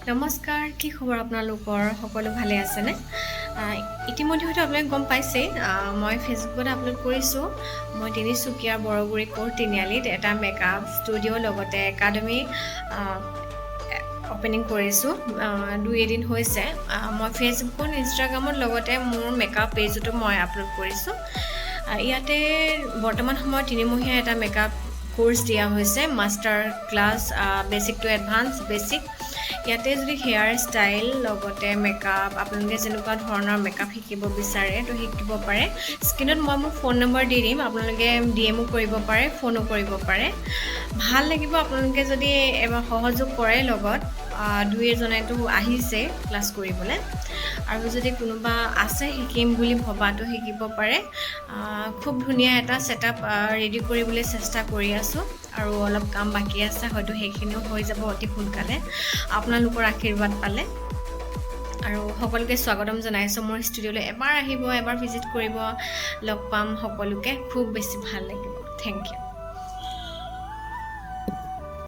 নমস্কাৰ, কি খবৰ আপোনালোকৰ? সকলো ভালে আছেনে? ইতিমধ্যে হয়তো আপোনালোকে গম পাইছেই, মই ফেচবুকত আপলোড কৰিছোঁ। মই তিনিচুকীয়াৰ বৰগুৰি কোৰ্ট তিনিআলিত এটা মেকআপ ষ্টুডিঅ' লগতে একাডেমি অপেনিং কৰিছোঁ। 2 এদিন হৈছে। মই ফেচবুকত, ইনষ্টাগ্ৰামত লগতে মোৰ মেকআপ পেজতো মই আপলোড কৰিছোঁ। ইয়াতে বৰ্তমান সময়ত 3 মহীয়া এটা মেকআপ কোৰ্চ দিয়া হৈছে, master class basic to advance basic. ইয়াতে যদি হেয়াৰ ষ্টাইল লগতে মেকআপ আপোনালোকে যেনেকুৱা ধৰণৰ মেকআপ শিকিব বিচাৰে তো শিকিব পাৰে। স্ক্ৰীনত মই মোৰ ফোন নম্বৰ দি দিম, আপোনালোকে DM কৰিব পাৰে, ফোনো কৰিব পাৰে। ভাল লাগিব আপোনালোকে যদি এবাৰ সহযোগ কৰে লগত। 2-এজনেতো আহিছে ক্লাছ কৰিবলৈ, আৰু যদি কোনোবা আছে শিকিম বুলি ভবাটো শিকিব পাৰে। খুব ধুনীয়া এটা ছেটআপ ৰেডি কৰিবলৈ চেষ্টা কৰি আছোঁ, আৰু অলপ কাম বাকী আছে, হয়তো সেইখিনিও হৈ যাব অতি সোনকালে আপোনালোকৰ আশীৰ্বাদ পালে। আৰু সকলোকে স্বাগতম জনাইছোঁ মোৰ ষ্টুডিঅ'লৈ। এবাৰ আহিব, এবাৰ ভিজিট কৰিব, লগ পাম সকলোকে, খুব বেছি ভাল লাগিব। Thank U.